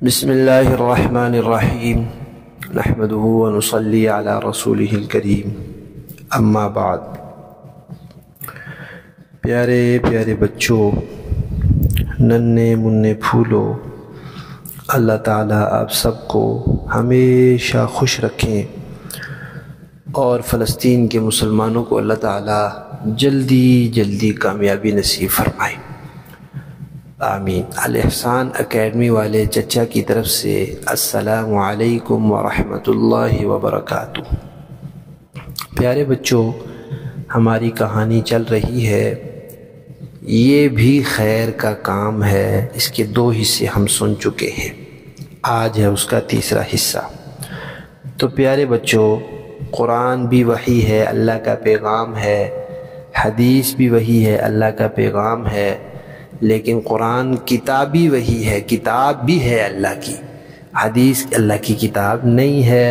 بسم اللہ الرحمن الرحیم نحمده ونصلی علی رسولہ الکریم اما بعد۔ پیارے پیارے بچوں، ننھے منھے پھولو، اللہ تعالیٰ آپ سب کو ہمیشہ خوش رکھیں اور فلسطین کے مسلمانوں کو اللہ تعالیٰ جلدی جلدی کامیابی نصیب فرمائے، آمین۔ الاحسان اکیڈمی والے چچا کی طرف سے السلام علیکم ورحمۃ اللہ وبرکاتہ۔ پیارے بچوں، ہماری کہانی چل رہی ہے یہ بھی خیر کا کام ہے، اس کے 2 حصے ہم سن چکے ہیں، آج ہے اس کا تیسرا حصہ۔ تو پیارے بچوں، قرآن بھی وحی ہے، اللہ کا پیغام ہے، حدیث بھی وحی ہے، اللہ کا پیغام ہے، لیکن قرآن کتابی وحی ہے، کتاب بھی ہے اللہ کی، حدیث اللہ کی کتاب نہیں ہے۔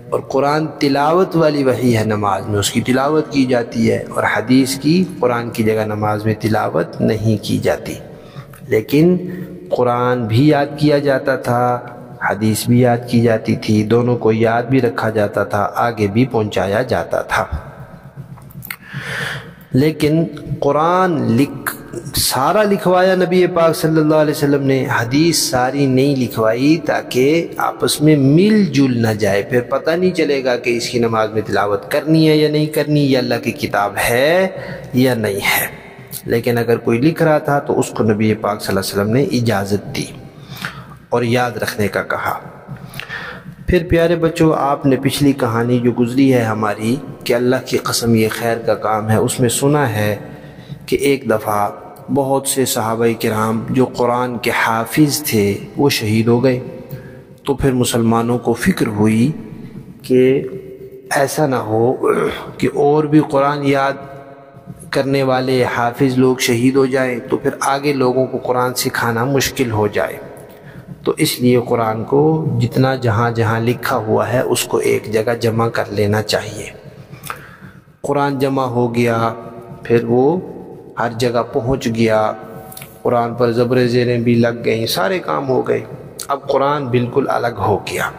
اور قرآن تلاوت والی وحی ہے، نماز میں اس کی تلاوت کی جاتی ہے، اور حدیث کی قرآن کی جگہ نماز میں تلاوت نہیں کی جاتی، لیکن قرآن بھی یاد کیا جاتا تھا، حدیث بھی یاد کی جاتی تھی، دونوں کو یاد بھی رکھا جاتا تھا، آگے بھی پہنچایا جاتا تھا۔ لیکن قرآن سارا لکھوایا نبی پاک صلی اللہ علیہ وسلم نے، حدیث ساری نہیں لکھوائی تاکہ آپس میں مل جل نہ جائے، پھر پتہ نہیں چلے گا کہ اس کی نماز میں تلاوت کرنی ہے یا نہیں کرنی، یا اللہ کی کتاب ہے یا نہیں ہے۔ لیکن اگر کوئی لکھ رہا تھا تو اس کو نبی پاک صلی اللہ علیہ وسلم نے اجازت دی اور یاد رکھنے کا کہا۔ پھر پیارے بچوں، آپ نے پچھلی کہانی جو گزری ہے ہماری کہ اللہ کی قسم یہ خیر کا کام ہے، اس میں سنا ہے کہ ایک دفعہ بہت سے صحابہ کرام جو قرآن کے حافظ تھے وہ شہید ہو گئے، تو پھر مسلمانوں کو فکر ہوئی کہ ایسا نہ ہو کہ اور بھی قرآن یاد کرنے والے حافظ لوگ شہید ہو جائیں، تو پھر آگے لوگوں کو قرآن سکھانا مشکل ہو جائے، تو اس لیے قرآن کو جتنا جہاں جہاں لکھا ہوا ہے اس کو ایک جگہ جمع کر لینا چاہیے۔ قرآن جمع ہو گیا، پھر وہ ہر جگہ پہنچ گیا، قرآن پر زبر زیریں بھی لگ گئیں، سارے کام ہو گئے، اب قرآن بالکل الگ ہو گیا۔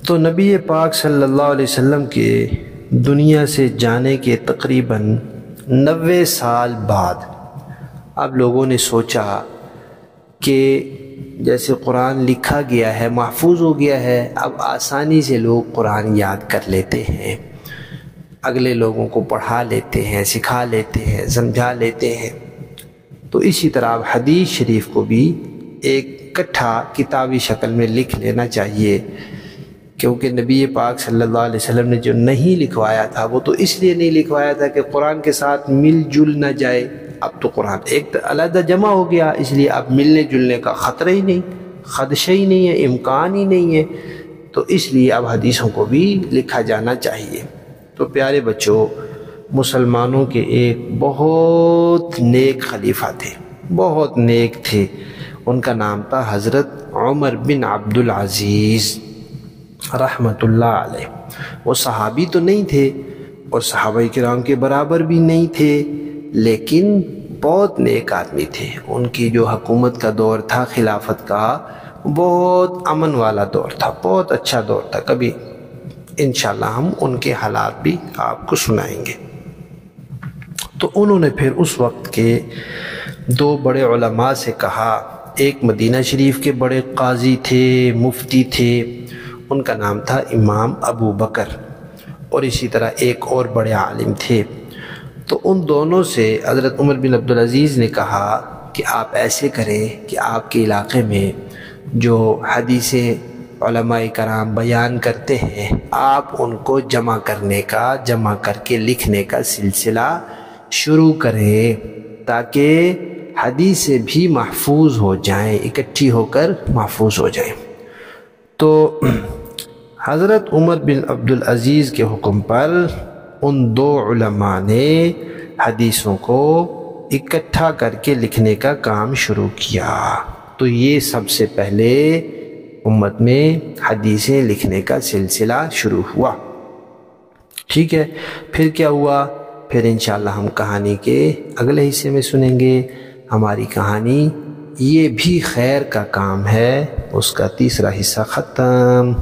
تو نبی پاک صلی اللہ علیہ وسلم کے دنیا سے جانے کے تقریباً 90 سال بعد اب لوگوں نے سوچا کہ جیسے قرآن لکھا گیا ہے، محفوظ ہو گیا ہے، اب آسانی سے لوگ قرآن یاد کر لیتے ہیں، اگلے لوگوں کو پڑھا لیتے ہیں، سکھا لیتے ہیں، سمجھا لیتے ہیں۔ تو اسی طرح حدیث شریف کو بھی ایک اکٹھا کتابی شکل میں لکھ لینا چاہیے، کیونکہ نبی پاک صلی اللہ علیہ وسلم نے جو نہیں لکھوایا تھا وہ تو اس لیے نہیں لکھوایا تھا کہ قرآن کے ساتھ مل جل نہ جائے، اب تو قرآن ایک علیحدہ جمع ہو گیا، اس لیے اب ملنے جلنے کا خطرہ ہی نہیں، خدشہ ہی نہیں ہے، امکان ہی نہیں ہے، تو اس لیے اب حدیثوں کو بھی لکھا جانا چاہیے۔ تو پیارے بچوں، مسلمانوں کے ایک بہت نیک خلیفہ تھے، بہت نیک تھے، ان کا نام تھا حضرت عمر بن عبد العزیز رحمۃ اللہ علیہ۔ وہ صحابی تو نہیں تھے اور صحابہ کرام کے برابر بھی نہیں تھے، لیکن بہت نیک آدمی تھے۔ ان کی جو حکومت کا دور تھا، خلافت کا، بہت امن والا دور تھا، بہت اچھا دور تھا۔ کبھی انشاءاللہ ہم ان کے حالات بھی آپ کو سنائیں گے۔ تو انہوں نے پھر اس وقت کے 2 بڑے علماء سے کہا، ایک مدینہ شریف کے بڑے قاضی تھے، مفتی تھے، ان کا نام تھا امام ابو بکر، اور اسی طرح ایک اور بڑے عالم تھے۔ تو ان دونوں سے حضرت عمر بن عبدالعزیز نے کہا کہ آپ ایسے کریں کہ آپ کے علاقے میں جو حدیثیں علماء کرام بیان کرتے ہیں، آپ ان کو جمع کر کے لکھنے کا سلسلہ شروع کریں، تاکہ حدیثیں بھی محفوظ ہو جائیں، اکٹھی ہو کر محفوظ ہو جائیں۔ تو حضرت عمر بن عبدالعزیز کے حکم پر ان 2 علماء نے حدیثوں کو اکٹھا کر کے لکھنے کا کام شروع کیا۔ تو یہ سب سے پہلے امت میں حدیثیں لکھنے کا سلسلہ شروع ہوا، ٹھیک ہے۔ پھر کیا ہوا؟ پھر انشاءاللہ ہم کہانی کے اگلے حصے میں سنیں گے۔ ہماری کہانی یہ بھی خیر کا کام ہے، اس کا تیسرا حصہ ختم۔